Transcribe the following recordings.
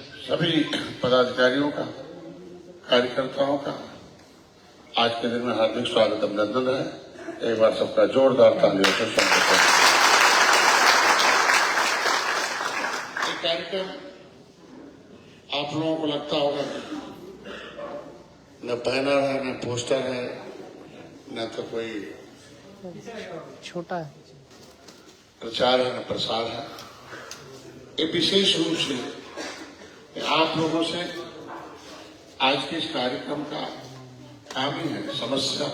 सभी पदाधिकारियों का, कार्यकर्ताओं का आज के दिन में हार्दिक स्वागत अभिनंदन है। एक बार सबका जोरदार तालियों से स्वागत है। ये कार्यक्रम आप लोगों को लगता होगा कि न बैनर है, न पोस्टर है, न तो कोई छोटा है, प्रचार है, न प्रसार है। ये विशेष रूप से आप लोगों से आज के इस कार्यक्रम का काम ही है समस्या,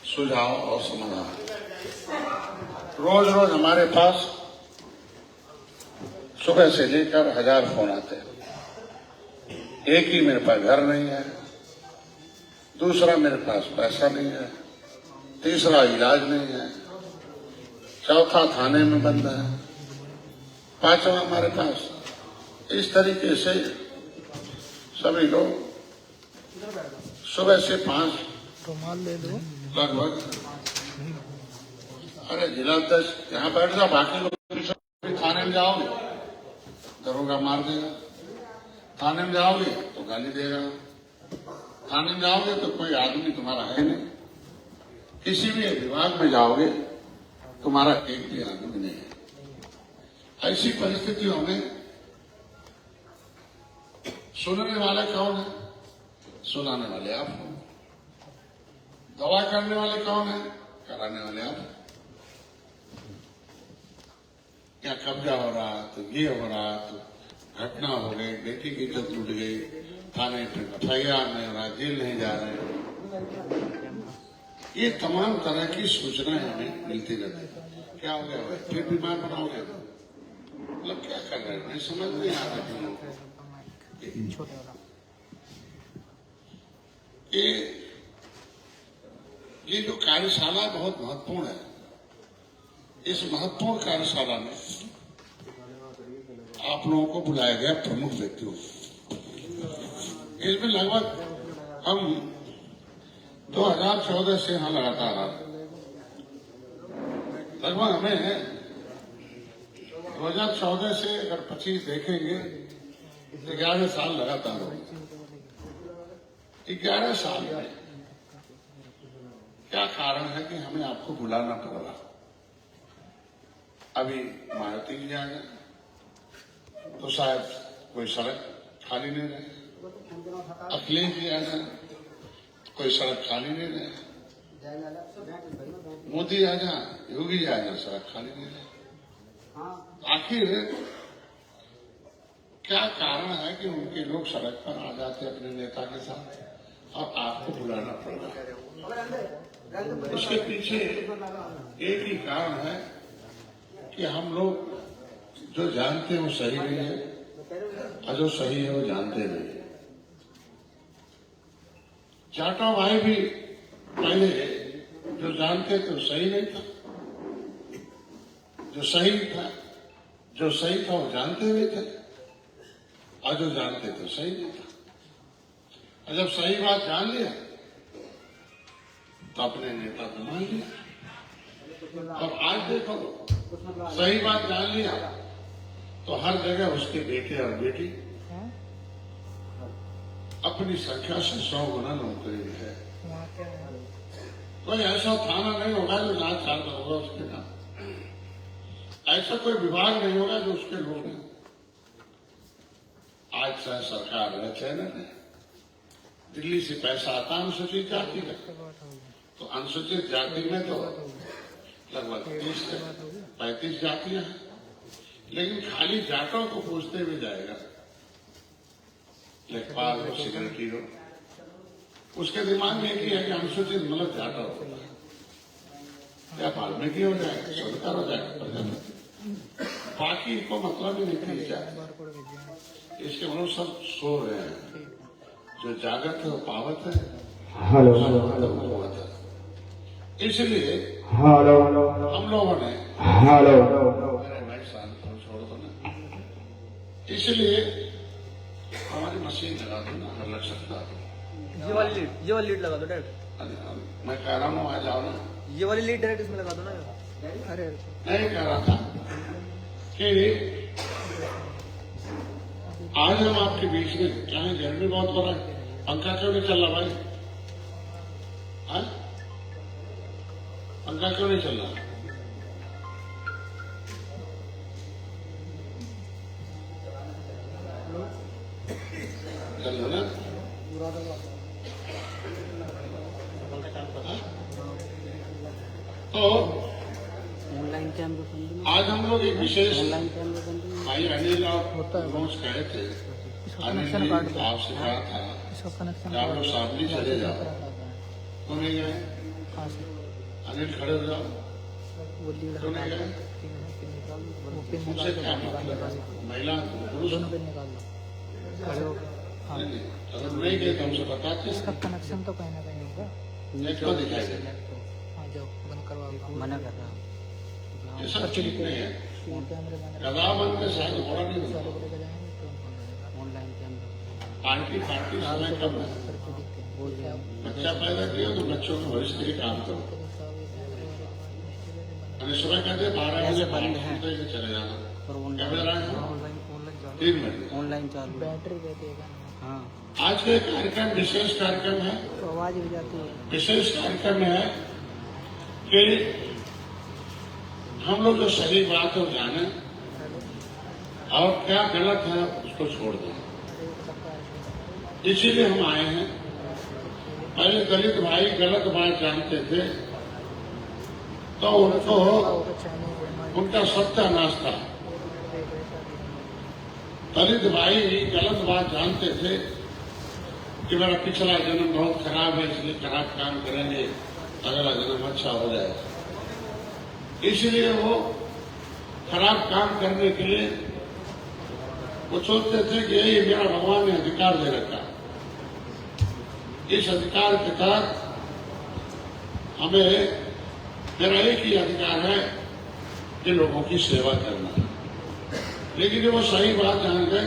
सुझाव और समाधान। रोज रोज हमारे पास सुबह से लेकर 1000 फोन आते हैं। एक ही मेरे पास घर नहीं है, दूसरा मेरे पास पैसा नहीं है, तीसरा इलाज नहीं है, चौथा थाने में बंद है, पांचवा हमारे पास। इस तरीके से सभी लोग सुबह से 5 रुमाल ले लो लगभग, अरे जिला 10 यहाँ बैठ जाओ, बाकी लोग थाने में जाओगे दरोगा मार देगा, थाने में जाओगे तो गाली देगा, थाने में जाओगे तो कोई आदमी तुम्हारा है नहीं, किसी भी विभाग में जाओगे तुम्हारा एक भी आदमी नहीं है। ऐसी परिस्थितियों में सुनने वाले कौन है? सुनाने वाले आप हो। दवा करने वाले कौन है? कराने वाले आप। क्या कब्जा हो रहा, तो ये हो रहा, तो घटना हो गई, बेटी की इज्जत लूट गई, थाने पे FIR नहीं हो रहा, जेल नहीं जा रहे। ये तमाम तरह की सूचनाएं हमें मिलती रहती है। क्या हो गया, फिर बीमार बनाओगे, मतलब क्या कर रहे हैं, समझ नहीं आ रहा कि लोग ये जो कार्यशाला बहुत महत्वपूर्ण है। इस महत्वपूर्ण कार्यशाला में आप लोगों को बुलाया गया प्रमुख व्यक्तियों। इसमें लगभग हम 2014 से यहाँ लगातार लगभग हमें 2014 से अगर 25 देखेंगे 11 साल लगातार हो गए। 11 साल में क्या कारण है कि हमें आपको बुलाना पड़ रहा? अभी मारुति जी आ गए तो शायद कोई सड़क खाली नहीं रहे, अखिलेश जी आ जाए कोई सड़क खाली नहीं रहे, मोदी आ जाए, योगी जी आ जाए, सड़क खाली नहीं रहे। आखिर क्या कारण है कि उनके लोग सड़क पर आ जाते अपने नेता के साथ और आपको बुलाना पड़ रहा है? उसके पीछे एक ही कारण है कि हम लोग जो जानते हैं वो सही नहीं है और जो सही है वो जानते नहीं। जाटो भाई भी पहले जो जानते थे वो सही नहीं था, जो सही था वो जानते हुए थे, और जो जानते थे सही नहीं था। और जब सही बात जान लिया तो अपने नेता को मान लिया। और आज देखो, सही बात जान लिया तो हर जगह उसके बेटे और बेटी अपनी संख्या से 100 गुना नौकरी है। कोई ऐसा थाना नहीं होगा जो जांच चाहता होगा उसके नाम, ऐसा कोई विभाग नहीं होगा जो उसके लोग हैं। आज चाहे सरकार है चाहे नहीं, दिल्ली से पैसा आता अनुसूचित जाति में, तो अनुसूचित जाति में तो लगभग 30 से 35 जातियां हैं, लेकिन खाली जाटों को पूछते हुए जाएगा, लेखपाल हो, सेक्रेटरी हो, उसके दिमाग में एक ही है कि अनुसूचित मतलब जाटा होगा, या वाल्मीकि हो जाएगा, सरकार हो जाएगा, प्रजापति, बाकी को मतलब ही नहीं जाए। इसके मतलब सब सो रहे हैं, जो जागत है वो पावत है। हेलो, इसलिए हेलो, हम लोगों ने हेलो, भाई साहब छोड़ दो ना, इसलिए हमारी मशीन लगा दो ना, अगर लग सकता है। ये वाली लीड लगा दो डायरेक्ट। मैं कह रहा हूँ आ जाओ ना, ये वाली लीड डायरेक्ट इसमें लगा दो ना। अरे नहीं कह रहा था कि आज हम आपके बीच में क्या है, गर्मी बहुत हो रहा है, पंखा क्यों नहीं चल रहा भाई? हाँ? पंखा क्यों नहीं चल रहा? चल रहा ना? हाँ? तो ऑनलाइन कैमरा आज हम लोग एक विशेष ऑनलाइन कैमरा भाई अनिल और रोज कहे थे, अनिल जी आपसे कहा था इसका कनेक्शन कि आप लोग सामने चले जाओ, तो नहीं गए। कहाँ से अनिल खड़े हो जाओ, वो लीड तो नहीं गए। मुझसे क्या मतलब, महिला पुरुष दोनों पे निकाल लो खड़े हो हाँ नहीं, अगर नहीं गए तो हमसे बताते। इसका कनेक्शन तो कहीं ना कहीं होगा। नेट पर दिखाई दे, हाँ जाओ बंद करवाओ मना कर रहा ये सब ठीक नहीं है। कैमरे बंद गदाबंद में शायद घोड़ा नहीं होता, ऑनलाइन कैमरा पार्टी पार्टी समय कम है। बच्चा पैदा किया तो बच्चों के भविष्य के लिए काम करो। मैंने सुबह कहते 12 बजे बंद है तो चले जाना, कैमरा है 3 बजे ऑनलाइन चालू बैटरी बैठेगा हाँ। आज का कार्यक्रम विशेष कार्यक्रम है, तो आवाज भी जाती है। विशेष कार्यक्रम है कि हम लोग जो सही बात है जाने और क्या गलत है उसको छोड़ दें, इसीलिए हम आए हैं। पहले दलित भाई गलत बात जानते थे तो उनको उनका सत्यानाश था। दलित भाई गलत बात जानते थे कि मेरा पिछला जन्म बहुत खराब है इसलिए खराब काम करेंगे, अगला जन्म अच्छा हो जाए, इसलिए वो खराब काम करने के लिए वो सोचते थे कि यही मेरा भगवान ने अधिकार दे रखा, इस अधिकार के तहत हमें मेरा एक ही अधिकार है कि लोगों की सेवा करना। लेकिन वो सही बात जान गए।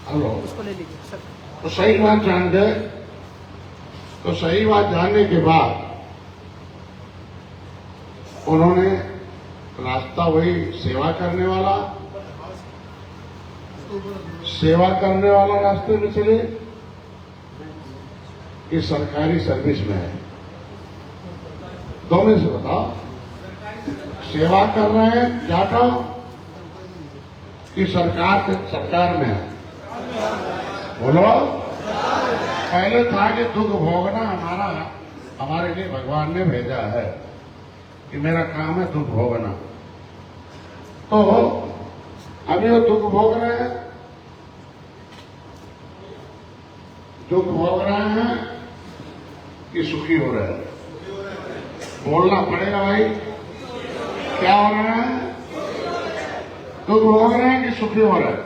हेलो उसको ले लीजिए सर। तो सही बात जान गए, तो सही बात जानने के बाद उन्होंने रास्ता वही सेवा करने वाला रास्ते में चले कि सरकारी सर्विस में है। दोनों से बताओ, सेवा कर रहे हैं जाटा कि सरकार में है? बोलो। पहले था कि दुख भोगना हमारे लिए भगवान ने भेजा है कि मेरा काम है दुख भोगना, तो अभी वो दुख भोग रहे हैं, दुख भोग रहे हैं कि सुखी हो रहे हैं? बोलना पड़ेगा भाई, क्या हो रहा है? दुख भोग रहे हैं कि सुखी हो रहे हैं?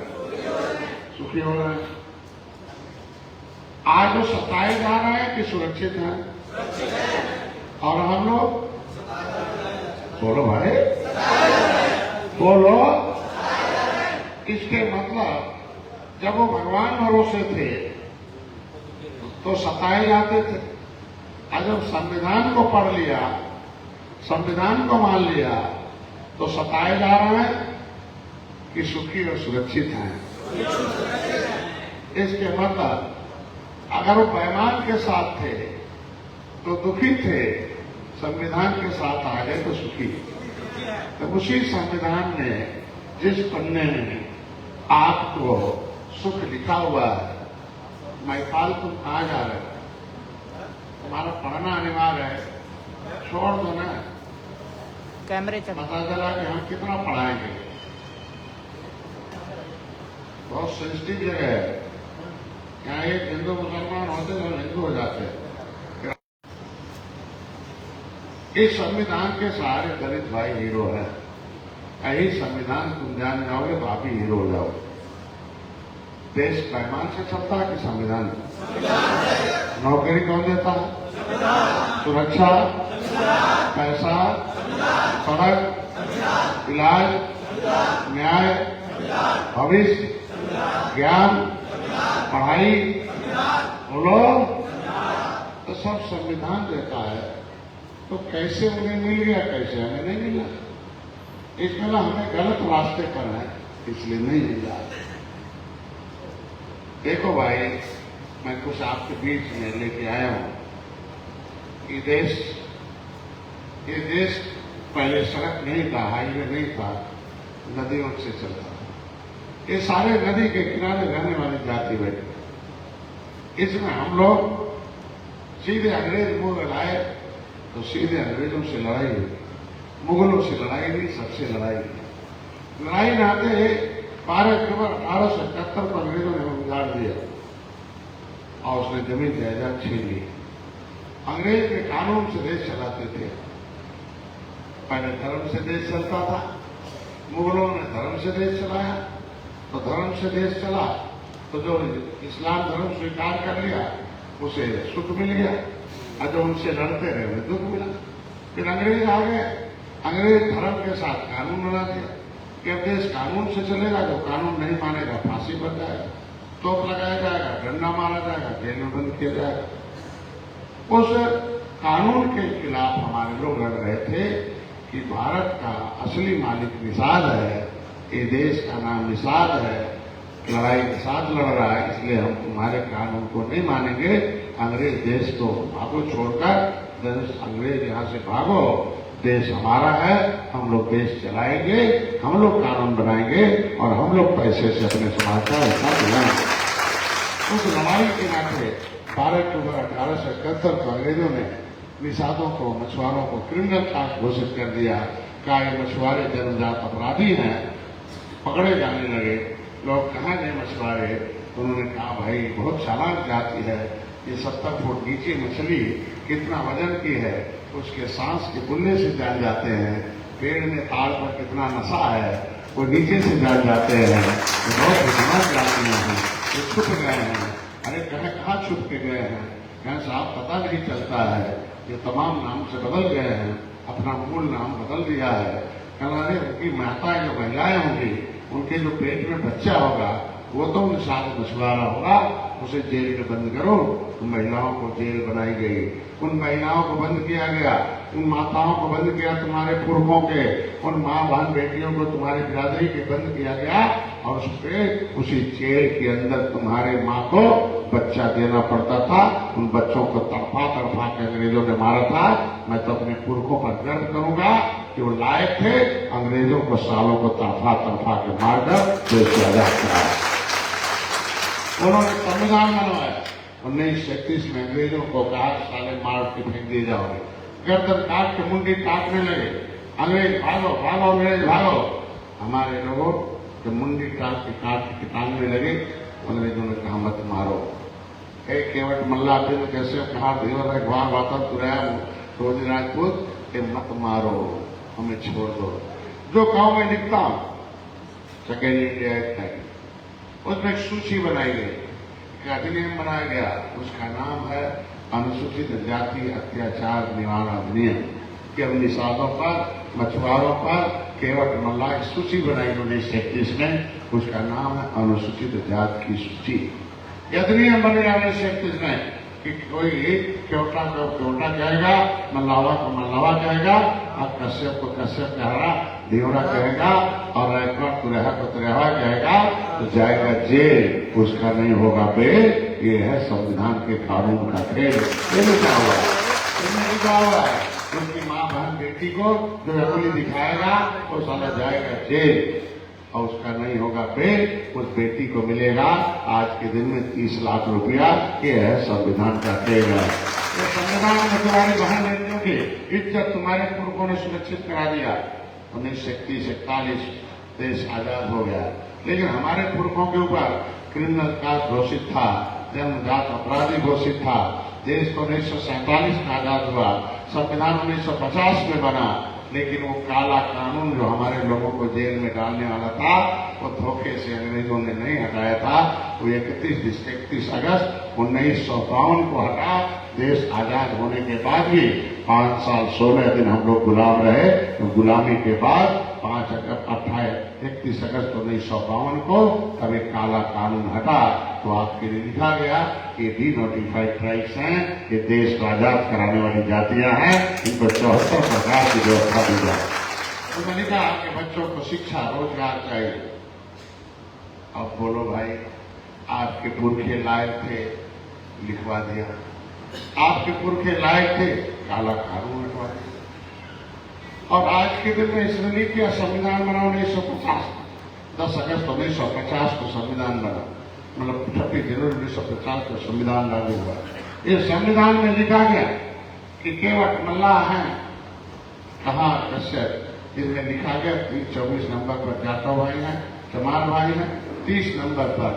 सुखी हो रहे हैं। आज वो सताए जा रहे हैं कि सुरक्षित हैं? और हम लोग बोलो भाई, बोलो। इसके मतलब जब वो भगवान भरोसे थे तो सताए जाते थे, और जब संविधान को पढ़ लिया, संविधान को मान लिया, तो सताए जा रहे हैं कि सुखी और सुरक्षित हैं। इसके मतलब अगर वो बेईमान के साथ थे तो दुखी थे, संविधान के साथ आ गए तो सुखी। तो उसी संविधान ने जिस पन्ने में आपको सुख लिखा हुआ है, महिपाल तुम कहाँ जा रहे हो? तुम्हारा पढ़ना अनिवार्य है, छोड़ दो ना। कैमरे चल पता चला कि हम कितना पढ़ाएंगे, बहुत सेंसिटिव जगह है। यहाँ एक हिंदू मुसलमान होते तो हिंदू हो जाते। इस संविधान के सहारे दलित भाई हीरो है। यही संविधान तुम जान जाओगे तो आप ही हीरो हो जाओगे। देश पैमान से चलता है कि संविधान? नौकरी कौन देता है? सुरक्षा, पैसा, सड़क, इलाज, न्याय, भविष्य, ज्ञान, पढ़ाई, बोलो, तो सब संविधान देता है। तो कैसे उन्हें मिल गया, कैसे हमें नहीं मिला? इसमें ना हमें गलत रास्ते पर है, इसलिए नहीं मिला। देखो भाई, मैं कुछ आपके बीच में लेके आया हूं। ये देश पहले सड़क नहीं था, हाईवे नहीं था, नदियों से चलता था। ये सारे नदी के किनारे रहने वाली जाति बैठे। इसमें हम लोग सीधे अंग्रेज मुगल आए तो सीधे अंग्रेजों से लड़ाई हुई, मुगलों से लड़ाई नहीं, सबसे लड़ाई हुई। लड़ाई में आते 12 अक्टूबर 1871 को अंग्रेजों ने उजाड़ दिया और उसने जमीन जायदाद छीन ली। अंग्रेज के कानून से देश चलाते थे। पहले धर्म से देश चलता था, मुगलों ने धर्म से देश चलाया, तो धर्म से देश चला तो जो इस्लाम धर्म स्वीकार कर लिया उसे सुख मिल गया, और जो उनसे लड़ते रहे उन्हें दुख मिला। फिर अंग्रेज आ गए, अंग्रेज धर्म के साथ कानून बना दिया कि अब देश कानून से चलेगा, जो कानून नहीं मानेगा फांसी पर जाएगा, तोप लगाया जाएगा, डंडा मारा जाएगा, जेल में बंद किया जाएगा। उस कानून के खिलाफ हमारे लोग लड़ रहे थे कि भारत का असली मालिक निषाद है, ये देश का नाम निषाद है, लड़ाई निषाद लड़ रहा है, इसलिए हम तुम्हारे कानून को नहीं मानेंगे। अंग्रेज देश को भागो छोड़कर, अंग्रेज यहाँ से भागो, देश हमारा है, हम लोग देश चलाएंगे, हम लोग कानून बनाएंगे और हम लोग पैसे से अपने समाज का हिस्सा दिलाएंगे। उस लड़ाई के नाते 12 अक्टूबर 1871 को अंग्रेजों ने निषादों को, मछुआरों को क्रिमिनल कास्ट घोषित कर दिया। क्या ये मछुआरे जन्मजात अपराधी हैं, पकड़े जाने लगे। लोग कहाँ गए मछुआरे? उन्होंने कहा भाई बहुत चालाक जाति है, ये 70 फुट नीचे मछली कितना वजन की है, उसके सांस के बुनने से जान जाते हैं। पेड़ में ताड़ पर कितना नशा है, वो नीचे से जान जाते हैं। बहुत बुद्धिमान जातियां हैं, ये छुप गए हैं। अरे कहाँ छुप के गए हैं? कहीं साहब पता नहीं चलता है, ये तमाम नाम से बदल गए हैं, अपना मूल नाम बदल दिया है। अरे उनकी माताएं जो महिलाएं होंगी, उनके जो पेट में बच्चा होगा वो तो उनके साथ मछुआरा होगा, उसे जेल में बंद करो। उन महिलाओं को जेल बनाई गई, उन महिलाओं को बंद किया गया, उन माताओं को बंद किया, तुम्हारे पुरखों के, उन माँ बहन बेटियों को तुम्हारी बिरादरी के बंद किया गया और उसी जेल के अंदर तुम्हारे माँ को बच्चा देना पड़ता था। उन बच्चों को तड़पा तड़पा के अंग्रेजों ने मारा था। मैं तो अपने पुरखों पर गर्व करूंगा कि वो लायक थे अंग्रेजों को सालों को तड़पा तड़पा के मारकर देश को आजाद कराया। उन्होंने संविधान बनवाया। 1931 में अंग्रेजों को कहा साले मार के फेंक दिए जाओगे, गर्दन काट के मुंडी काटने लगे। अंग्रेज भागो भागो, अंग्रेज भागो। हमारे लोगों के मुंडी काट के टांगने लगे। अंग्रेजों ने कहा मत मारो। एक केवट मल्ला बिन कैसे कहा देवर अखबार वाता तुराया रोज राजपूत के मत मारो, हमें छोड़ दो। जो कहो मैं लिखता हूं, सेकेंड इंडिया एक्ट है, उसमें एक सूची बनाई गई, एक अधिनियम बनाया गया, उसका नाम है अनुसूचित जाति अत्याचार निवारण अधिनियम। कि अब निषादों पर, मछुआरों पर, केवट मल्ला की सूची बनाई 1931 में, उसका नाम है अनुसूचित जाति की सूची। यह अधिनियम बनेगा 1931 में कि कोई केवटा को केवटा कहेगा, मल्लावा को मल्लावा कहेगा, और कश्यप को कश्यप कहेगा, देवरा कहेगा, और रायकवाड़ तुरहा को तुरहा कहेगा, तो जाएगा जेल, उसका नहीं होगा बेल। ये है संविधान के कानून का खेल। ये लिखा हुआ है, इसमें लिखा हुआ है उनकी माँ बहन बेटी को जो अंगुली दिखाएगा वो साला जाएगा जेल, और उसका नहीं होगा बेल। उस बेटी को मिलेगा आज के दिन में 30 लाख रुपया। ये है संविधान का खेल। ये संविधान में तुम्हारी बहन बेटियों की इज्जत तुम्हारे पुरखों ने सुरक्षित करा दिया। 1931-41 देश आजाद हो गया, लेकिन हमारे पुरखों के ऊपर क्रिमिनल कास्ट घोषित था, जन्मजात अपराधी घोषित था। देश को 1947 में आजाद हुआ, संविधान 1950 में बना, लेकिन वो काला कानून जो हमारे लोगों को जेल में डालने वाला था, वो धोखे से अंग्रेजों ने नहीं हटाया था। वो 31 अगस्त 1952 को हटा। देश आजाद होने के बाद भी 5 साल 16 दिन हम लोग गुलाम रहे। तो गुलामी के बाद 31 अगस्त 1952 को तब एक काला कानून हटा, तो आपके लिए लिखा गया कि डी नोटिफाइड ट्राइब्स हैं, ये देश को आजाद कराने वाली जातियां हैं, इनको 74 प्रकार की व्यवस्था दी जाए। उसमें लिखा कि बच्चों को शिक्षा रोजगार चाहिए। अब बोलो भाई, आपके पुरखे लायक थे, लिखवा दिया। आपके पुरखे लायक थे, काला कानून लिखवा दिया। और आज के दिन में इसने नहीं किया, संविधान बना 1950, 10 अगस्त 1950 को संविधान बना, मतलब 26 जनवरी 1950 को संविधान लागू हुआ। इस संविधान में लिखा गया कि केवट मल्लाह हैं, कहा कश्यप, इसमें लिखा गया 24 नंबर पर जाटव भाई हैं, चमार भाई हैं, 30 नंबर पर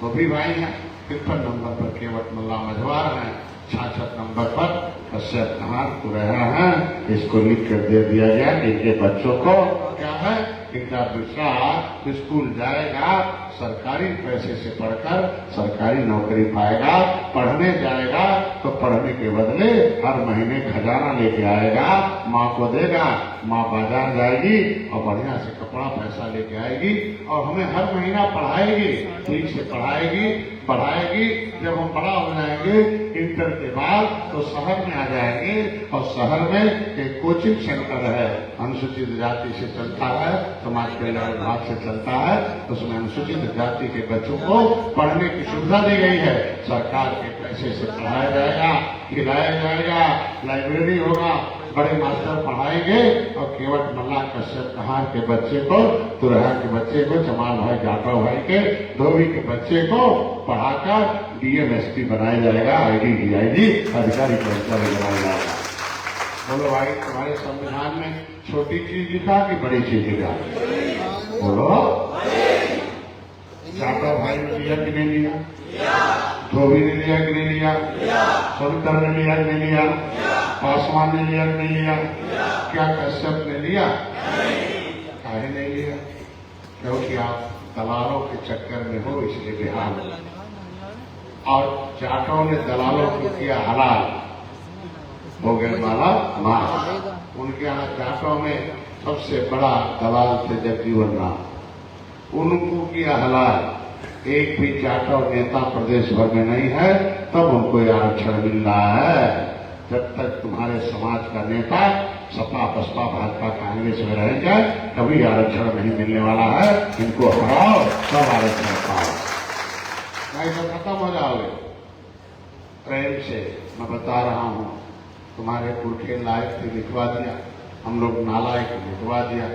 गोभी भाई हैं, 53 नंबर पर केवट मल्लाह मझवार हैं, 66 नंबर पर कश्यप कहार कुरैया हैं। इसको लिख कर दे दिया गया कि इनके बच्चों को क्या है, इनका बच्चा स्कूल जाएगा, सरकारी पैसे से पढ़कर सरकारी नौकरी पाएगा, पढ़ने जाएगा तो पढ़ने के बदले हर महीने खजाना लेके आएगा, माँ को देगा, माँ बाजार जाएगी और बढ़िया से कपड़ा पैसा लेके आएगी और हमें हर महीना पढ़ाएगी, ठीक से पढ़ाएगी। जब हम बड़ा हो जाएंगे इंटर के बाद तो शहर में आ जाएंगे और शहर में एक कोचिंग सेंटर है, अनुसूचित जाति से चलता है, समाज कल्याण विभाग से चलता है, उसमें अनुसूचित जाति के बच्चों को पढ़ने की सुविधा दी गई है। सरकार के पैसे से पढ़ाया जाएगा, खिलाया जाएगा, लाइब्रेरी होगा, बड़े मास्टर पढ़ाएंगे और केवट मल्लाह कश्यप कहार के बच्चे को, तुरहा के बच्चे को, चमार भाई जाटव भाई के, धोबी के बच्चे को पढ़ाकर डीएम एसपी बनाया जाएगा, आईडी डीआईजी अधिकारी कर्मचारी बनाया जाएगा। बोलो भाई, तुम्हारे संविधान में छोटी चीज लिखा कि बड़ी चीज लिखा? बोलो, जाटव भाई ने लिया कि नहीं लिया? धोबी ने लिया कि नहीं लिया? सवितर ने लिया कि नहीं लिया? पासवान ने लिया कि नहीं लिया? क्या कश्यप ने लिया? काहे नहीं लिया? क्योंकि आप दलालों के चक्कर में हो, इसलिए बिहार और जाटों ने दलालों को किया हलाल, हो गए माला मार। उनके यहाँ जाटों में सबसे बड़ा दलाल थे जगजीवन राम, उनको किया हलाल। एक भी जाटव नेता प्रदेश भर में नहीं है, तब उनको आरक्षण मिल रहा है। जब तक तुम्हारे समाज का नेता सपा बसपा भाजपा कांग्रेस में रहेंगे, कभी आरक्षण नहीं मिलने वाला है। इनको हराओ, सब आरक्षण पाओ, नहीं तो खत्म हो जाओगे। प्रेम से मैं बता रहा हूं, तुम्हारे पुरखे लायक थे, लिखवा दिया, हम लोग नालायक लिखवा दिया।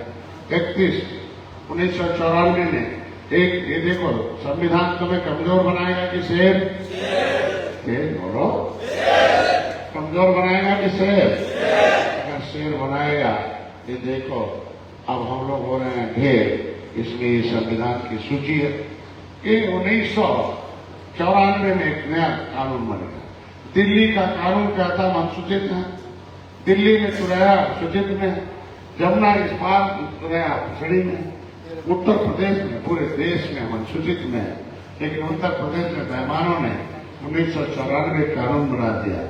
1994 में एक ये देखो, संविधान तुम्हें कमजोर बनाएगा कि शेर? बोलो, कमजोर बनाएगा कि शेर? अगर शेर बनाएगा, ये देखो अब हम लोग हो रहे हैं ढेर। इसलिए संविधान की सूची है कि 1994 में एक नया कानून बनेगा। दिल्ली का कानून क्या था? अनुसूचित है, दिल्ली में तुरैया अनुसूचित में, जमुना इस पार तुरैया पिछड़ी में, उत्तर प्रदेश में, पूरे देश में अनुसूचित में। लेकिन उत्तर प्रदेश में मेहमानों ने 1994 कानून बना दिया।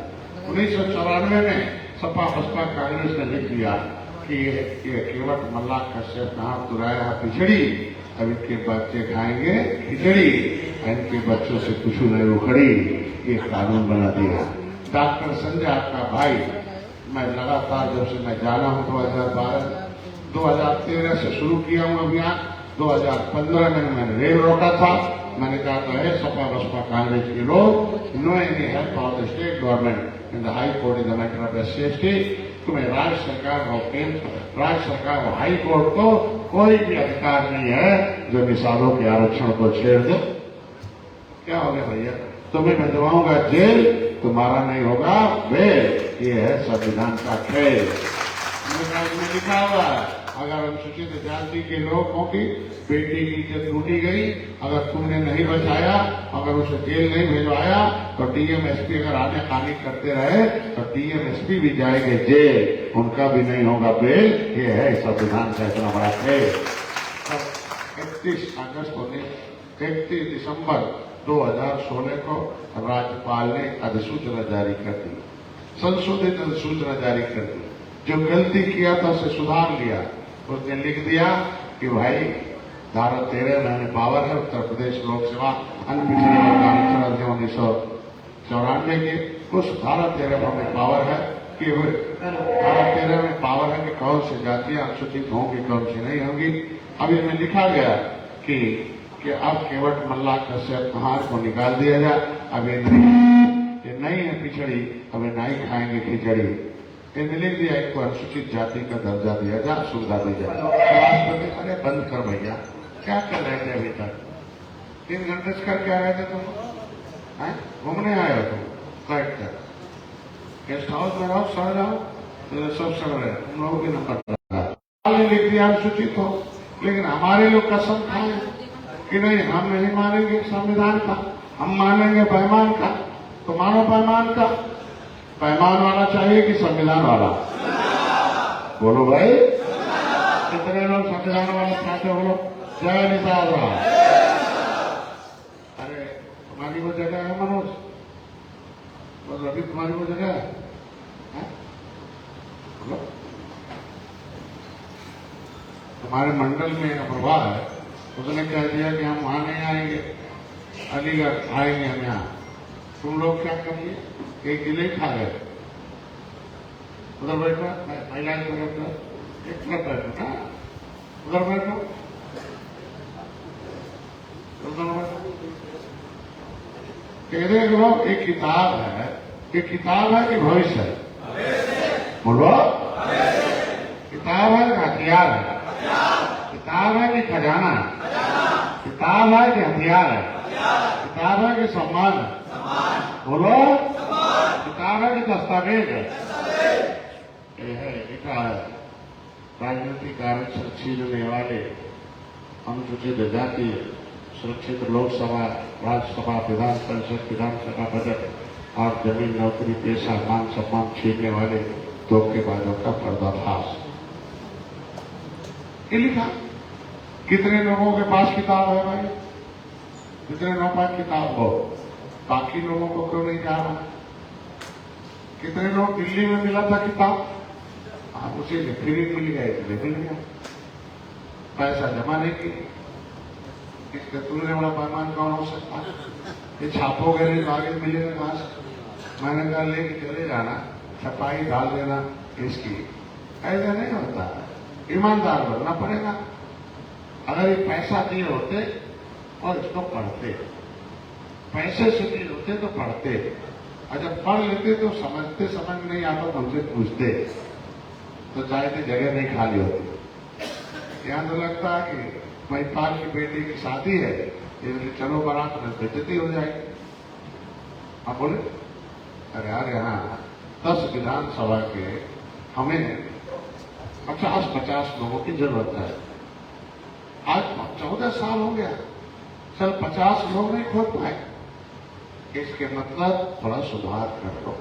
1994 में सपा बसपा कांग्रेस ने लिख दिया कि ये केवट मल्लाह कश्यप कहार तुरैया पिछड़ी, अब इनके बच्चे खाएंगे खिचड़ी, इनके बच्चों से कुछ नहीं उखड़ी, ये कानून बना दिया। डॉक्टर संजय आपका भाई, मैं लगातार जब से मैं जाना हूं 2013 से शुरू किया हूं अभियान। 2015 में मैंने रेल रोका था। मैंने कहा है सपा बसपा कांग्रेस के लोग, no any help of the state government in the high court in the matter of SC/ST। तुम्हें राज्य सरकार और हाई कोर्ट को कोई भी अधिकार नहीं है जो निषादों के आरक्षण को छेड़ दे। क्या हो गया भैया? तुम्हें भिजवाऊंगा जेल, तुम्हारा नहीं होगा बेल। ये है संविधान का खेल। इसमें लिखा हुआ है, अगर अनुसूचित जाति के लोगों की बेटी की इज्जत लूटी गई, अगर तुमने नहीं बचाया, अगर उसे जेल नहीं भिजवाया, तो डीएम एसपी अगर आने खानी करते रहे तो डीएम एसपी भी जाएंगे जेल, उनका भी नहीं होगा बेल। ये है संविधान का इतना बड़ा खेल। 31 दिसंबर 2016 को राज्यपाल ने अधिसूचना जारी कर दी, संशोधित अधिसूचना जारी कर दी। जो गलती किया था उसे सुधार लिया। उसने लिख दिया कि भाई धारा 13 में पावर है उत्तर प्रदेश लोक सेवा अनपिछड़े वर्ग आरक्षण अधिनियम 1994 की, उस धारा 13 में पावर है कि धारा 13 में पावर है कि कौन सी जातियां अनुसूचित होंगी कौन सी नहीं होंगी। अब इसमें लिखा गया कि अब केवट मल्ला कश्यप कुमार को निकाल दिया जाए। अब ये नहीं है पिछड़ी, अब ये नहीं खाएंगे खिचड़ी। इन्हें लिख दिया इनको अनुसूचित जाति का दर्जा दिया जाए, सुविधा दी जाए। राष्ट्रपति अरे बंद कर भैया, क्या कर रहे थे अभी तक? 3 घंटे से कर क्या रहे थे तुम? घूमने आए हो तुम? फ्लाइट तक गेस्ट हाउस में रहो, सड़ जाओ, सब सड़ रहे, तुम लोगों के नंबर लिख दिया अनुसूचित हो। लेकिन हमारे लोग कसम खाए कि नहीं, हम नहीं मानेंगे संविधान का, हम मानेंगे पैमान का। तो मानो पैमान का। पैमान वाला चाहिए कि संविधान वाला? बोलो भाई, कितने लोग संविधान वाला चाहते हो? बोलो जय निषाद राव। अरे तुम्हारी वो जगह है मनोज, बोलो अभी तुम्हारी वो जगह है? बोलो हमारे मंडल में अप्रभा है, उसने कह दिया कि हम वहां नहीं आएंगे, अलीगढ़ आएंगे हम यहाँ। तुम लोग क्या करिए? एक गिले खा गए। उधर बैठो, महिलाएं को बैठो, एक तरफ बैठो ना, उधर बैठो, उधर बैठो। देख लो, एक किताब है, ये किताब है कि भविष्य है? बोलो, किताब है कि हथियार है? किताब है कि खजाना है? किताब है कि हथियार है? किताब है कि सम्मान है? बोलो, किताब है कि दस्तावेज है? ये है, लिखा है राजनीतिक आरक्षण छीनने वाले अनुसूचित जाति सुरक्षित लोकसभा, राज्यसभा, विधान परिषद, विधानसभा बजट और जमीन नौकरी पेशा मान सम्मान छीनने वाले धोखेबाजों का पर्दाफाश। ये लिखा। कितने लोगों के पास किताब है भाई? कितने लोगों के पास किताब हो? बाकी लोगों को क्यों नहीं जा रहा? कितने लोग दिल्ली में मिला था किताब, आप उसे फ्री मिल गया, इसलिए मिल गया, पैसा जमा नहीं किया। इसके तुलने वाला पैमान कौन हो सकता है? ये छापोगे नहीं तो आगे मिलेगा कहां से? मैंने कहा लेके चले जाना, छपाई डाल देना इसकी। ऐसा नहीं होता, ईमानदार बनना पड़ेगा। अगर ये पैसा दिए होते और इसको पढ़ते, पैसे से दिए होते तो पढ़ते, और जब पढ़ लेते तो समझते, समझ नहीं आता तो हमसे पूछते, तो चाहते जगह नहीं खाली होती। यहाँ तो लगता है कि महिपाल की बेटी की शादी है, इसलिए चलो बारात में बेइज्जती हो जाएगी। आप बोले अरे यार, यहाँ 10 विधानसभा के हमें 50-50 लोगों की जरूरत है। आज 14 साल हो गया, चल 50 लोग नहीं खोल पाए। इसके मतलब थोड़ा सुधार कर लो।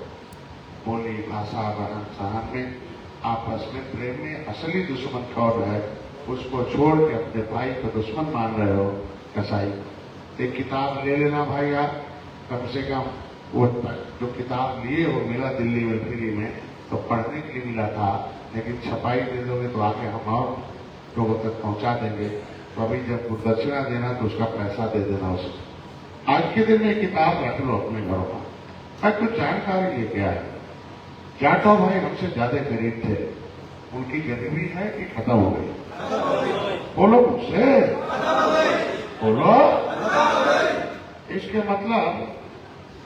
बोली, भाषा, रहन सहन में, आपस में प्रेम में। असली दुश्मन कौन है? उसको छोड़ के अपने भाई को दुश्मन मान रहे हो, कसाई। एक किताब ले लेना भाई यार, कम से कम वो जो किताब लिए हो मिला दिल्ली में फ्री में, तो पढ़ने के लिए मिला था, लेकिन छपाई दे दोगे तो आगे हम और लोगों तक पहुंचा देंगे। तो अभी जब दक्षिणा देना तो उसका पैसा दे देना उसको। आज के दिन में किताब रख लो अपने घरों में। मैं कुछ जानकारी लेके आया। जाटो भाई हमसे ज्यादा गरीब थे, उनकी गरीबी है कि खत्म हो गई? बोलो मुझसे, बोलो। इसके मतलब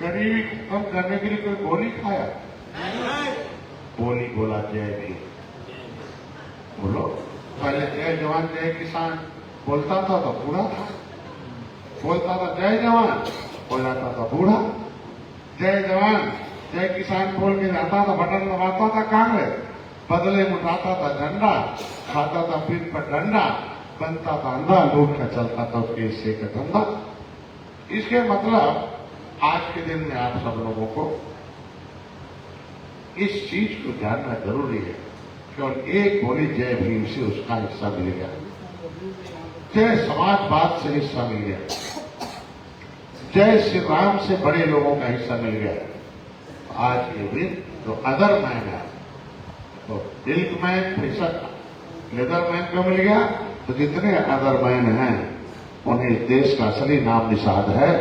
गरीबी खत्म करने के लिए कोई गोली खाया? बोली बोला जय भीम। बोलो, पहले जय जवान जय किसान बोलता था तो बूढ़ा था, बोलता था जय जवान, बोलाता था बूढ़ा। जय जवान जय किसान बोल के जाता था, बटन दबाता था कांग्रेस, बदले में उठाता था झंडा, खाता था पीठ पर डंडा, बनता था अंधा, लूट का चलता था उसके हिस्से का धंधा। इसके मतलब आज के दिन में आप सब लोगों को इस चीज को जानना जरूरी है। केवल एक बोली जय भीम से उसका हिस्सा मिल गया, जय समाजवाद से हिस्सा मिल गया, जय श्री राम से बड़े लोगों का हिस्सा मिल गया। आज के दिन जो अदर मैन है, तो milk man, fisher, leather man को मिल गया, तो जितने अदर मैन हैं उन्हें इस देश का असली नाम निषाद है।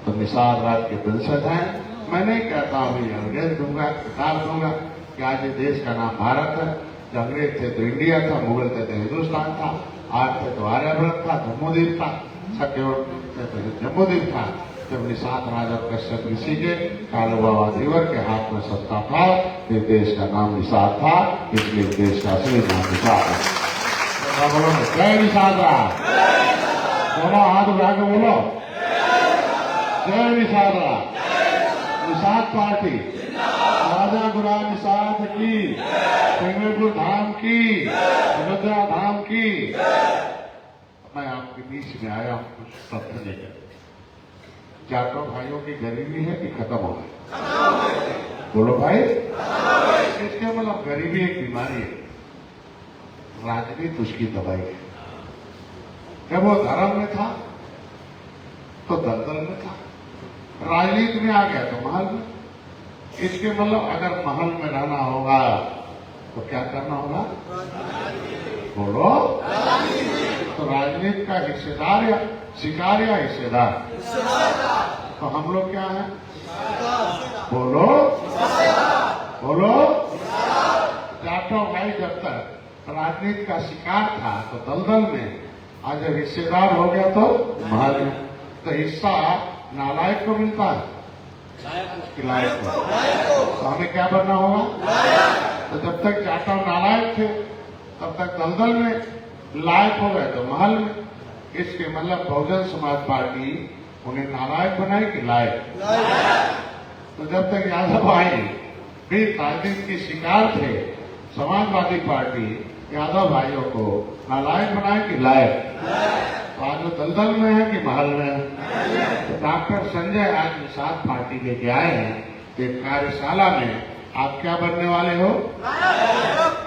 तो निषाद राज के वंशज हैं। मैं नहीं कहता अभी अंग्रेज दूंगा, किताब दूंगा, कि आज ये देश का नाम भारत है। जो अंग्रेज थे तो इंडिया था, मुगल थे तो हिंदुस्तान था, आज थे तो आर्यभट्ट था, जम्मूद्वीप था, सत्यवट थे तो जम्मूद्वीप था। जब निषाद राजा कश्यप ऋषि के कालू बाबा देवर के हाथ में सत्ता था, इस देश का नाम निषाद था, इसलिए देश का असली नाम निषाद है। बोलो जय निषाद राज, दोनों हाथ उठा के बोलो जय निषाद राज। निषाद पार्टी, राजा गुरा निषाद की, सिंगरपुर धाम की, अयोध्या धाम की। मैं आपके बीच में आया हूं कुछ तथ्य लेकर। जाटों भाइयों की गरीबी है कि खत्म हो गई? बोलो भाई। इसके मतलब गरीबी एक बीमारी है, राजनीति उसकी दवाई है। जब वो धर्म में था तो दलदल में था, राजनीति में आ गया तो महल में। इसके मतलब अगर महल में रहना होगा तो क्या करना होगा? बोलो। तो राजनीति का हिस्सेदार या शिकार या हिस्सेदार? तो हम लोग क्या है? बोलो बोलो। जाटों भाई जब तक राजनीति का शिकार था तो दलदल में, आज जब हिस्सेदार हो गया तो महल में। तो हिस्सा नालायक को मिलता है कि लायक को? तो हमें क्या बनना होगा? तो जब तक जाटों नालायक थे तब तक दलदल में, लायक हो गए तो महल में। इसके मतलब बहुजन समाज पार्टी उन्हें नालायक बनाई कि लायक? तो जब तक यादव आए भी राजनीति के शिकार थे, समाजवादी पार्टी यादव भाइयों को नालायक बनाए कि लायक? तो आज वो दलदल में है कि महल में है? तो डॉक्टर संजय आज निषाद पार्टी लेके आए हैं एक कार्यशाला में। आप क्या बनने वाले हो?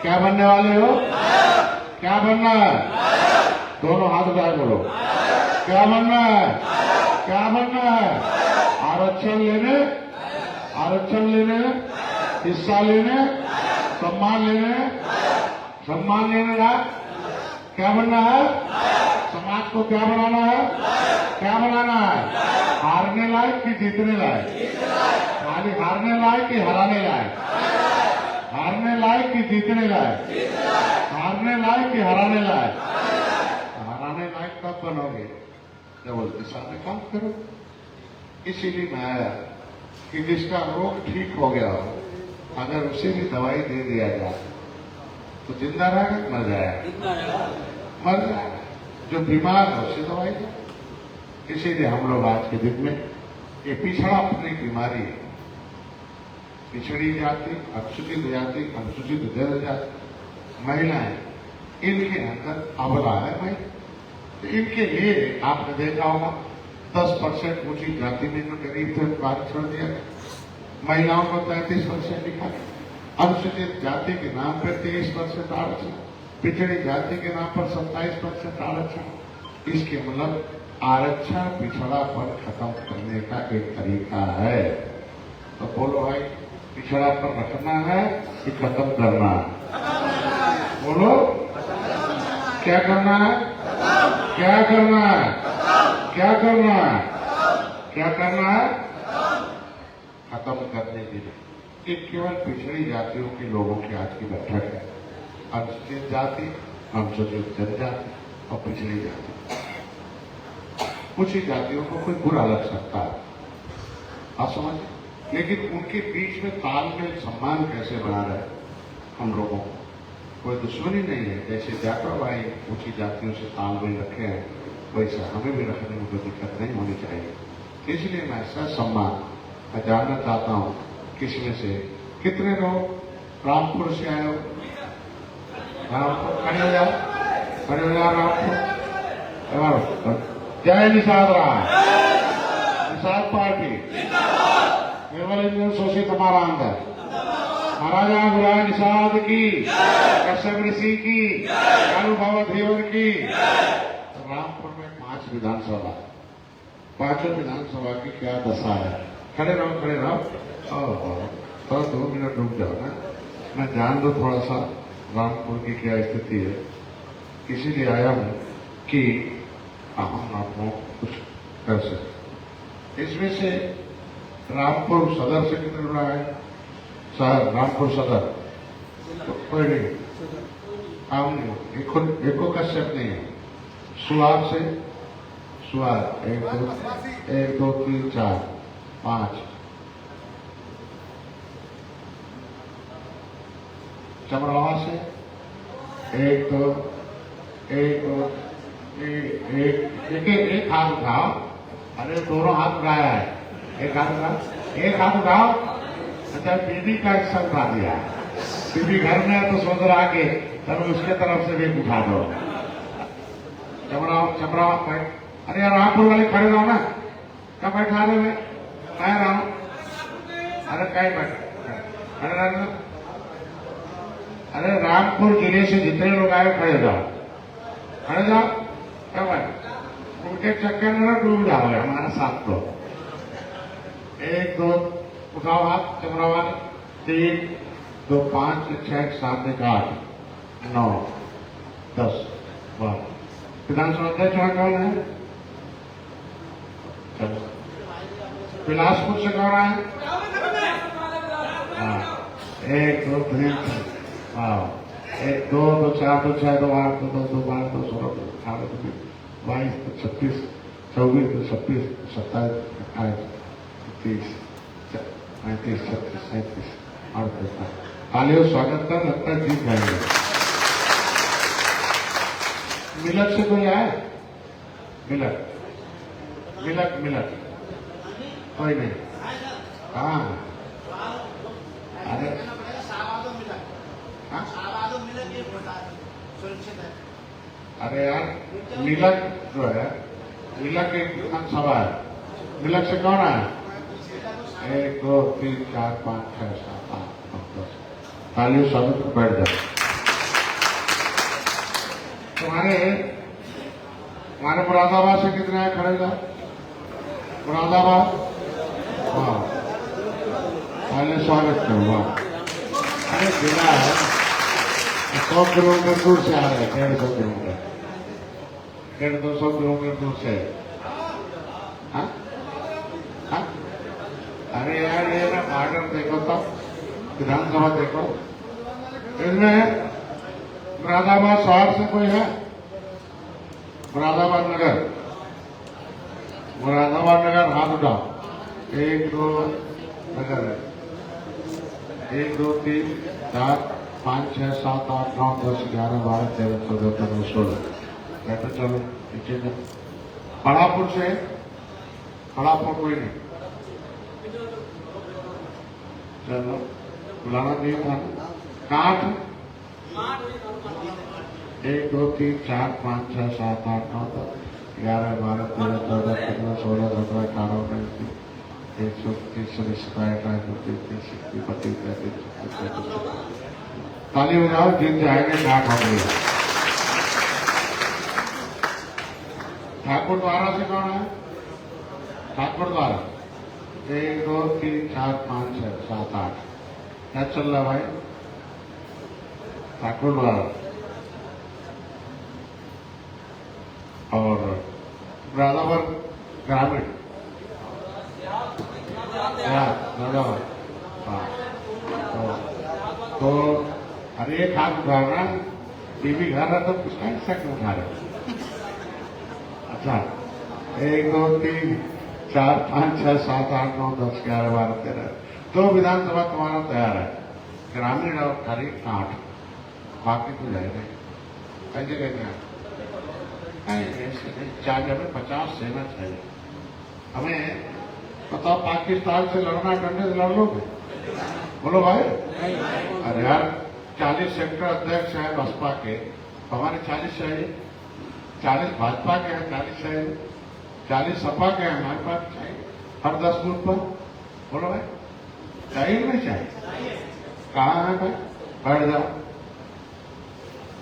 क्या बनने वाले हो? क्या बनना है? दोनों हाथ उठाए बोलो क्या बनना है? क्या बनना है? आरक्षण लेने, हिस्सा लेने, सम्मान लेने का क्या बनना है? समाज को क्या बनाना है? क्या बनाना है? हारने लायक कि जीतने लायक? खाली हारने लायक कि हराने लायक? हारने लायक कि जीतने लायक? हारने लायक कि हराने लायक? हराने लायक कब बनोगे? जब उस दिशा में काम करो। इसीलिए मैं आया कि जिसका रोग ठीक हो गया हो, अगर उसे भी दवाई दे दिया जाए तो जिंदा रहेगा, मर जाएगा? मर जाएगा। जो बीमार है उसे दवाई दो। इसीलिए हम लोग आज के दिन में ये पिछड़ापन एक बीमारी है। पिछड़ी जाति, अनुसूचित जाति, अनुसूचित जनजाति, महिलाएं, इनके अंदर अबला है भाई। तो इनके लिए आपने देखा होगा 10% ऊंची जाति में जो गरीब थे उनको आरक्षण दिया गया, महिलाओं को 33% लिखा गया, अनुसूचित जाति के नाम पर 23% आरक्षण, पिछड़ी जाति के नाम पर 27% आरक्षण। इसके मतलब आरक्षण पिछड़ापन खत्म करने का एक तरीका है। तो बोलो भाई, पिछड़ापन रखना है कि खत्म करना है? बोलो क्या करना है? क्या करना है? क्या करना है? क्या करना है? खत्म करने के लिए ये केवल पिछड़ी जातियों के लोगों की आज की बैठक है। अनुसूचित जाति, अनुसूचित जनजाति और पिछड़ी जाति। कुछ ही जातियों को कोई बुरा लग सकता है, आप समझ, लेकिन उनके बीच में तालमेल, सम्मान कैसे बना रहे हम लोगों को? कोई दुश्मनी नहीं है। जैसे जाटो भाई ऊंची जातियों से तालमेल रखे हैं, वैसे हमें भी रखने में कोई दिक्कत नहीं होनी चाहिए। इसलिए मैं सम्मान मैं जानना चाहता हूँ किसमें से कितने लोग रामपुर से आए हो? रामपुर खड़े हो जाओ, खड़े हो जाओ रामपुर। जय निषाद राज, निषाद पार्टी, केवल इंजन शोषित हमारा अंदर। महाराजा गुलाय निषाद की, कश्यप ऋषि की, कालू बाबा देवर की। रामपुर में 5 विधानसभा, 5 विधानसभा की क्या दशा है? खड़े रहो, खड़े रहो। तो 2 मिनट रुक जाओ ना, मैं जान दो थोड़ा सा रामपुर की क्या स्थिति है। इसीलिए आया हूं कि हम आपको कुछ कर सके। इसमें से रामपुर सदर से कितने लोग आए? रामपुर सदर कोई नहीं, काम नहीं, एको कश्यप नहीं है। सुहाग से सुहाग 1 2 3 4 5। चमरावा से 1 2 1 2 एक हाथ उठाओ। अरे दोनों हाथ उठाया है, एक हाथ उठाओ। अच्छा, बीबी का हिस्सा उठा दिया। बीबी घर में है तो सोच रहा कि तब उसके तरफ से भी उठा दो। चमरावा बैठ। अरे यार, रामपुर वाले खड़े रहो ना, कब बैठा रहे मैं रहा हूं। अरे कहीं बैठ, अरे रामपुर जिले से जितने लोग आए खड़े जाओ, खड़े जाओ। कब है उनके चक्कर में ना डूब जाओगे हमारे साथ। तो 1 2 उठाओ हाथ। चमरावा 3 2 5 6 7 8 9 10 12। विधानसभा अध्यक्ष वहां कौन है? चलो, बिलासपुर से कौन है? 1 2 3 हाँ 1 2 2 4 2 6 2 8 2 2 12 2 16 18 22 26 24 26 27 28 30 35 36 37 38। तालियों स्वागत कर, लगता है जीत जाएंगे। मिलक से कोई आए? मिलक कोई नहीं। हाँ अरे अरे यार, मिलक जो है, मिलक एक विधानसभा है। मिलक से कौन है? 1 2 3 4 5 6 7 8 9 10। तालियों स्वागत को बैठ जाए। तुम्हारे मुरादाबाद से कितने आए? खड़े जाओ। मुरादाबाद, वाह, तालियों स्वागत करो। वाह, अरे जिला है 100 किलोमीटर दूर से आ रहे हैं, 150 किलोमीटर, 150 किलोमीटर दूर से। हाँ? अरे यार, ये ना बॉर्डर देखो तो, विधानसभा देखो, इसमें मुरादाबाद शहर से कोई है? मुरादाबाद नगर हाथ उठाओ। 1 2 नगर है, 1 2 3 4 5 6 7 8 9 10 11 12 13 14 15 16। कहते चलो नीचे में। बड़ापुर से, बड़ापुर कोई नहीं। चलो, बुलाना नहीं था। काट 1 2 3 4 5 6 7 8 9 10 11 12 13 14 15 16 17 18 19 130 132 ताली बजाओ, जीत जाएंगे। काट हो गई। ठाकुर द्वारा से कौन है? ठाकुर द्वारा 1 2 3 4 5 6 7 8। क्या चल रहा भाई? ठाकुर द्वारा और मुरादाबाद ग्रामीण, मुरादाबाद। हाँ तो अरे एक हाथ उठाना, बीबी घर है तो किसका हिस्सा क्यों उठा रहे? अच्छा, 1 2 3 4 5 6 7 8 9 10 11 12 13। तो विधानसभा तुम्हारा तैयार है। ग्रामीण और खरीद 8, बाकी तो जाएगा कई जगह में। चाहिए हमें 50 सेना चाहिए। हमें बताओ, पाकिस्तान से लड़ना, डंडे से लड़ लोगे? बोलो भाई। अरे यार, 40 सेक्टर अध्यक्ष है बसपा के, हमारे 40 चाहिए। 40 भाजपा के हैं, 40 चाहिए। 40 सपा के हैं, हमारे पास चाहिए हर 10 बूथ पर। बोलो भाई, चाहिए नहीं चाहिए? कहाँ है भाई? बैठ जाओ।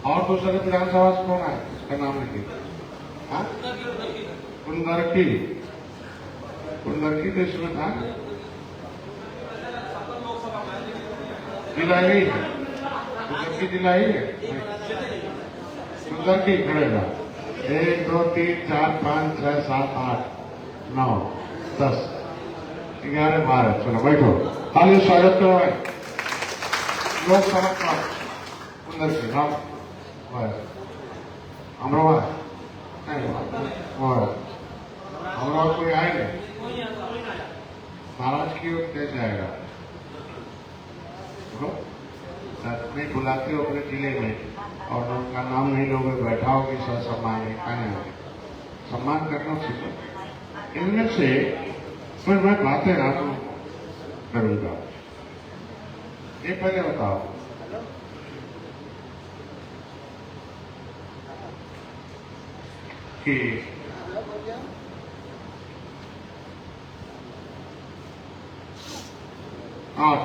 और दूसरे विधानसभा से कौन है? इसका नाम लिखिए। कुंदरकी देश में था, दिलाई है, कुंदरकी दिलाई है। कुंदरकी खड़े जा। 1 2 3 4 5 6 7 8 9 10 11 12। चलो बैठो। ताली स्वागत करो लोकसभा का। अंदर से राम अमरोहा नहीं अमरोहा कोई आए नहीं महाराज की ओर कैसे आएगा नहीं बुलाते हो अपने जिले में और उनका नाम नहीं लोगे बैठाओगे सर सम्मान नहीं कहने सम्मान करना सीखो इनमें से फिर मैं बातें आपको करूंगा ये पहले बताओ कि आप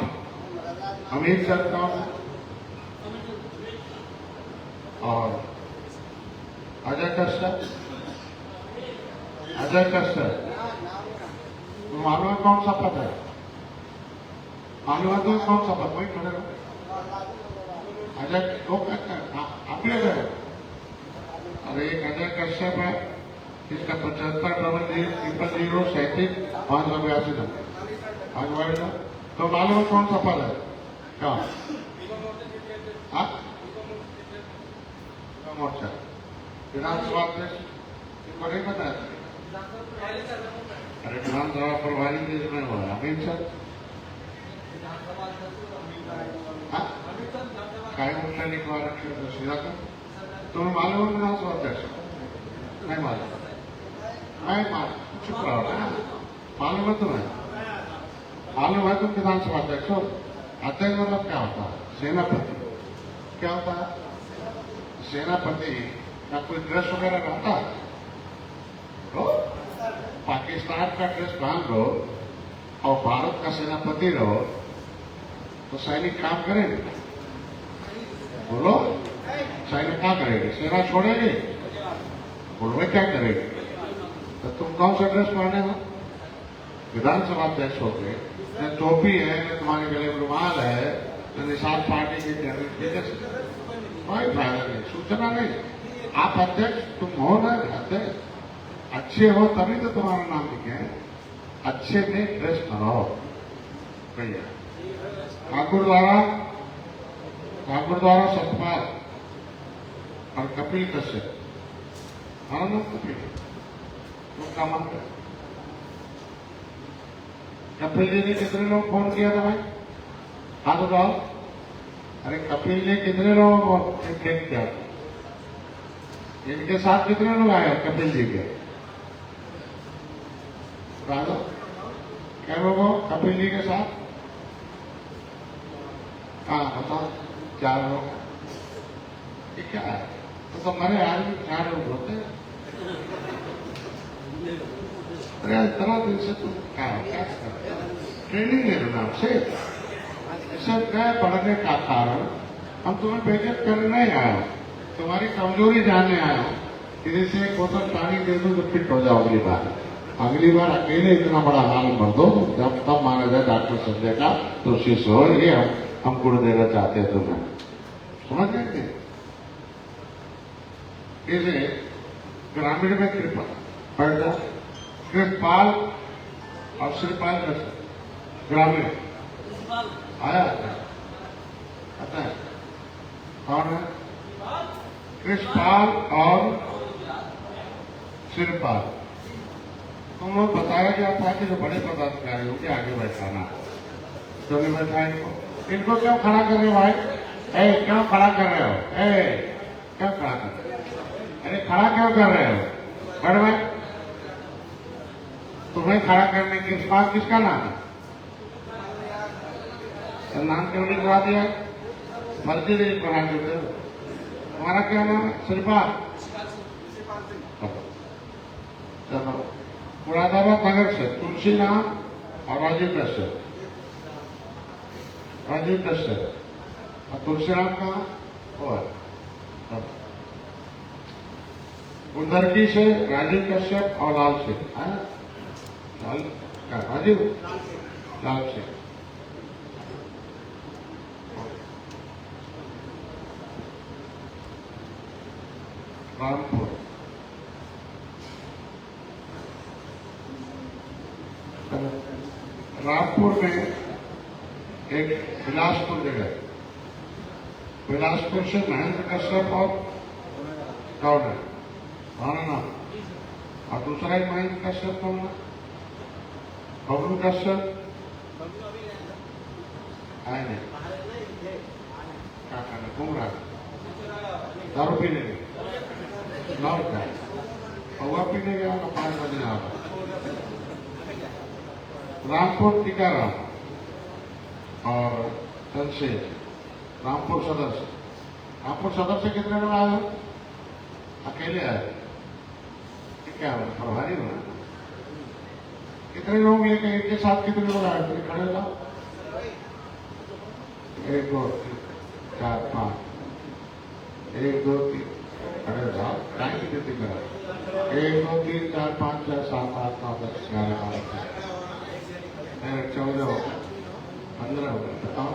अमीर सर कौन है और अजय कश्यप मालूम है कौन सा पद है मालूम है तो कौन सा पद वही खड़े रहो अजय वो कहते हैं आप ही अजय अरे एक अजय कश्यप है इसका 75 582 नंबर तो मालूम है कौन सा पद है क्या मोर्चा विधानसभा अध्यक्ष इनको नहीं पता है अरे विधानसभा प्रभारी देश में हुआ अमित सर काय मोर्चा लिखवा रखे सीधा तुम्हें मालूम है विधानसभा अध्यक्ष नहीं मालूम मैं चुप रहा मालूम है तुम्हें मालूम है तुम विधानसभा अध्यक्ष हो अध्यक्ष मतलब क्या होता है सेनापति क्या होता है सेनापति का कोई ड्रेस वगैरह रहता है तो पाकिस्तान का ड्रेस पहन लो और भारत का सेनापति रहो तो सैनिक काम करेंगे बोलो सैनिक क्या करेंगे सेना छोड़ेंगे बोलो क्या करेंगे तो तुम कौन सा ड्रेस पहने हो विधानसभा अध्यक्ष हो गए न टोपी है न तुम्हारे गले में रुमाल है न निषाद पार्टी के कैंडिडेट कोई फायदा नहीं सूचना नहीं आप अध्यक्ष तुम हो ना अध्यक्ष अच्छे हो तभी तो तुम्हारा नाम लिखे अच्छे नहीं ड्रेस बनाओ भैया ठाकुर द्वारा सतपाल और कपिल कश्यप हमारा नाम कपिल उनका मंत्र कपिल जी ने कितने लोग फोन किया था भाई हाथ उठाओ अरे कपिल ने कितने लोगों को इंटेक्ट किया इनके साथ कितने लोग आए कपिल जी के राजा क्या लोगों कपिल जी के साथ हाँ बताओ 4 लोग ये क्या है तो मरे आदमी 4 लोग होते हैं अरे इतना दिन से तुम क्या ट्रेनिंग ले लो आपसे सब गए पढ़ने का कारण हम तुम्हें बेइज्जत करने नहीं आया तुम्हारी कमजोरी जानने आया किसी से एक बोतल पानी दे दो तो फिट हो जाओ अगली बार अकेले इतना बड़ा हाल भर दो जब तब माना जाए डॉक्टर संजय का तो शिष्य हो ये हम गुण देना चाहते हैं तुम्हें समझ गए इसे ग्रामीण में कृपाल और श्रीपाल ग्रामीण आया आता है कौन है कृष्णपाल और श्रीपाल तुम लोग बताया गया था कि जो बड़े पदाधिकारी होंगे आगे बैठाना तो नहीं बैठा इनको क्यों खड़ा कर रहे हो भाई क्यों खड़ा कर रहे हो क्यों खड़ा कर रहे हो अरे खड़ा क्यों कर रहे हो बड़े भाई तुम्हें खड़ा करने के बाद किसका नाम है तो नाम क्यों नहीं करा दिया फर्जी नहीं करा देते तुम्हारा क्या नाम है श्रीपाल चलो मुरादाबाद नगर से तुलसी नाम और राजीव कश्यप और तुलसी राम कहाँ उधरकी से राजीव कश्यप और लाल सिंह राजीव लाल सिंह रामपुर रामपुर में एक बिलासपुर जगह बिलासपुर से महेंद्र कश्यप और कौन है तुम्हारा नाम, और दूसरा ही महेंद्र कश्यप कौन है, बबलू कश्यप आए नहीं, क्या करना, घूम रहा दारू पीने गए, नौ क्या हुआ पीने गया ना 5 बजे आ रहा। रामपुर टीकाराम और चंदशेर, रामपुर सदर से, रामपुर सदर से कितने लोग आए हो, अकेले आए, क्या हो प्रभारी हो, कितने लोग लेके एक के साथ कितने लोग आए थे, खड़े हो जाओ, 1 2 3 4 5, 1 2 3 खड़े हो जाओ, टाइम की गिनती करो, 1 2 3 4 5 6 7 8 9 10 11 12 14 हो गए, 15 हो गए, बताओ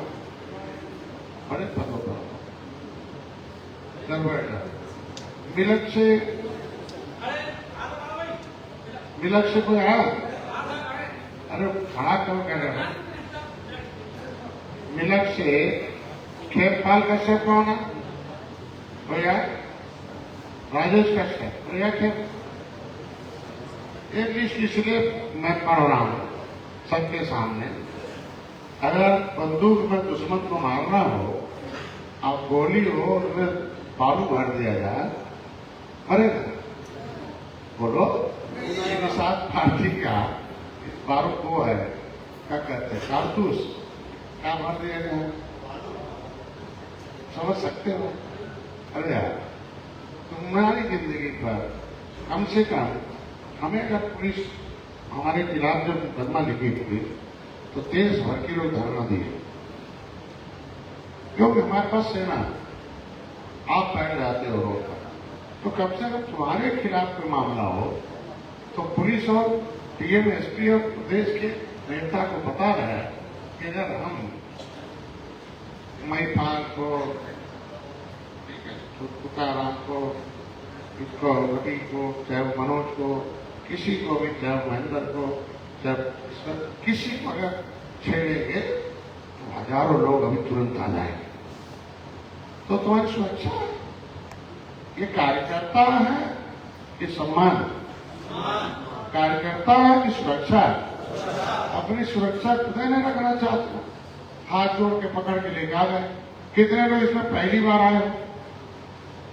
बड़े पदों पर मिलक से कोई आया, अरे खड़ा क्यों कह रहे हो, मिलक से खेतपाल कश्यप कौन है भैया, राजेश कश्यप भैया, खेत एक लिस्ट इसलिए मैं पढ़ रहा हूं सबके सामने, अगर बंदूक में दुश्मन को मारना हो और गोली हो उसमें बालू भर दिया जाए, अरे बोलो मेरे साथ पार्टी का बारूद वो है, क्या कहते हैं कारतूस, क्या भर दिया गया, समझ सकते हो, अरे यार तुम्हारी जिंदगी पर कम से कम हमें अगर पुलिस हमारे खिलाफ जब मुकदमा लिखी थी तो देश भर के लोग धरना दिए, क्योंकि हमारे पास सेना, आप बैठ जाते हो रोड पर, तो कम से कम तुम्हारे खिलाफ कोई मामला हो तो पुलिस और डीएम एसपी और प्रदेश के नेता को बता रहे हैं कि अगर हम महिपाल को, तुकाराम को, इसको रवि को, चाहे मनोज को, किसी को भी, चाहे महेंद्र को, चाहे किसी को अगर छेड़ेंगे तो हजारों लोग अभी तुरंत आ जाएंगे, तो तुम्हारी सुरक्षा है, ये कार्यकर्ता है कि सम्मान, कार्यकर्ता है कि सुरक्षा है, अपनी सुरक्षा खुद नहीं रखना चाहते हो, हाथ जोड़ के पकड़ के लेके आ गए, कितने लोग इसमें पहली बार आए हो,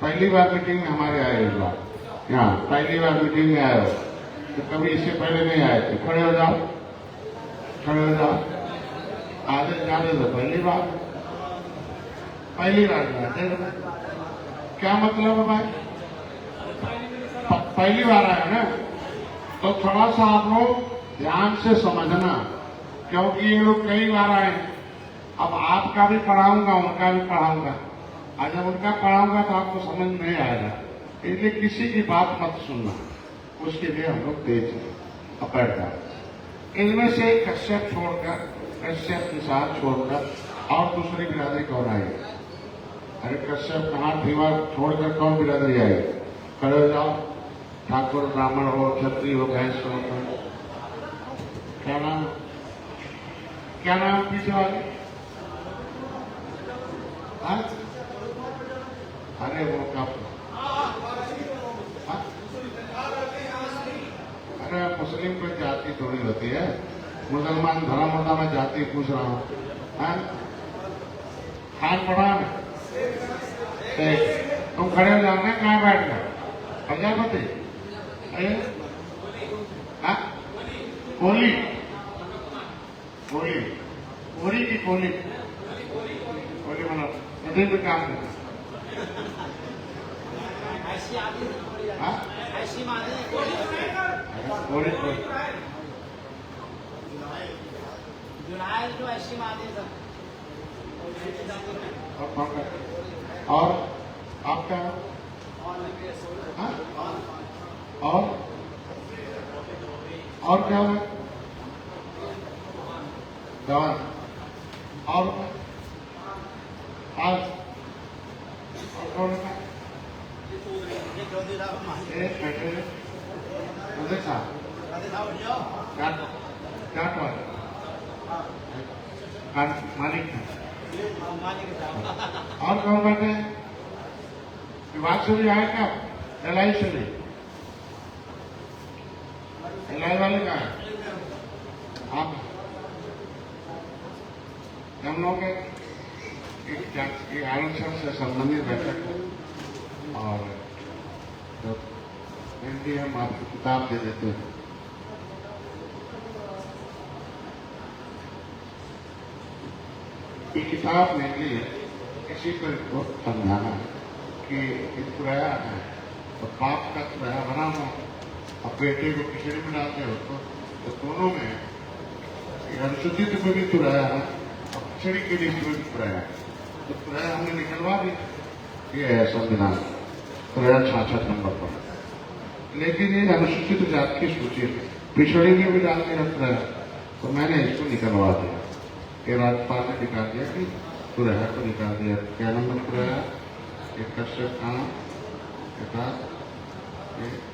पहली बार मीटिंग में हमारे आए, इस बार यहाँ पहली बार मीटिंग में आए हो, तो कभी इससे पहले नहीं आए थे, खड़े हो जाओ, खड़े हो जाओ, आगे जाने दो, पहली बार जाते, क्या मतलब है भाई, पहली बार आए ना, तो थोड़ा सा आप लोग ध्यान से समझना, क्योंकि ये लोग कई बार आए, अब आपका भी पढ़ाऊंगा उनका भी पढ़ाऊंगा, और जब उनका पढ़ाऊंगा तो आपको समझ नहीं आएगा, इसलिए किसी की बात मत सुनना, उसके लिए हम लोग तेज हैं, बैठ जाए। इनमें से कश्यप छोड़कर, कश्यप निषाद छोड़कर और दूसरी बिरादरी कौन आई, अरे कश्यप कहाँ दीवार छोड़कर कौन बिरादरी आई, खड़े हो जाओ, ठाकुर ब्राह्मण हो, क्षत्रिय हो, भैंस हो, क्या नाम, क्या नाम पीछे वाले, अरे वो कब, अरे मुस्लिम कोई जाति थोड़ी होती है, मुसलमान धर्म होता, मैं जाति पूछ रहा हूँ, खान पठान तुम खड़े हो जाओगे, कहाँ बैठ गए प्रजापति, कोहली, कोहली, कोहली की कोहली, कोहली मतलब नदी में काम करता, और आपका और क्या है, जवान, और आज कौन है, मालिक है, और कौन बैठे हैं? विभाग से भी आए क्या? एलआई से भी? एलआई वाले का है? आप हम लोग एक आरक्षण से संबंधित बैठक है और तो इनकी हम आपको किताब दे देते हैं। ये किताब मेरे लिए किसी को इनको समझाना है कि एक तुरैया है और बाप का तुरैया बना हुआ और बेटे को खिचड़ी में डालते हो तो दोनों में अनुसूचित में भी तुरैया है और खिचड़ी के लिस्ट में भी तुरैया है। तो तुरैया हमने निकलवा दी, ये है संविधान तुरैया 66 नंबर पर। लेकिन ये अनुसूचित जाति की सूची पिछड़ी में भी डाल के रख रहा है, तो मैंने इसको निकलवा दिया। ये राज्यपाल ने निकाल दिया कि तुरैया को निकाल दिया। क्या नंबर तुरैया? एक कश्यप खाना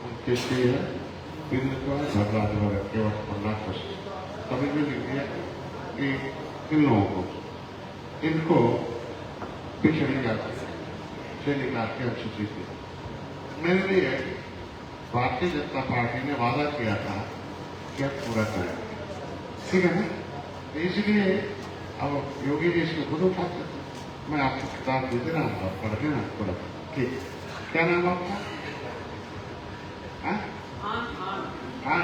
उनतीसरी है बिंद का झगड़ा जो रखे वक्त 15 कश्यप कभी भी लिख दिया कि इन लोगों को इनको पिछड़ी जाति से निकाल के अनुसूचित थी। मेरे लिए भारतीय जनता पार्टी ने वादा किया था कि अब पूरा करेंगे, ठीक है ना? इसलिए अब योगी जी इसको खुद उठाते थे। मैं आपको किताब दे दे रहा हूँ, आप पढ़ देना थोड़ा। ठीक, क्या नाम आपका? हाँ,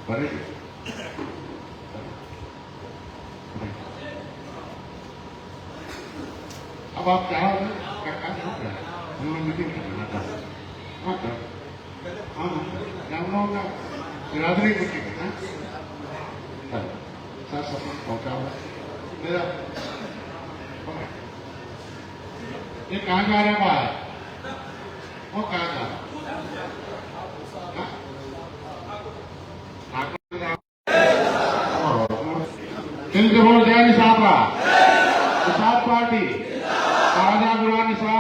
बड़े अब आप क्या हो क्या काम हो गया? हम लोग मीटिंग करना था। हाँ हम लोग का बिरादरी मीटिंग है ना, सर सब पहुंचा हुआ मेरा। ये कहाँ जा रहा है बाहर? वो कहाँ जा रहा? बोल जय निशाद पार्टी, राजा गुलाम निशाद।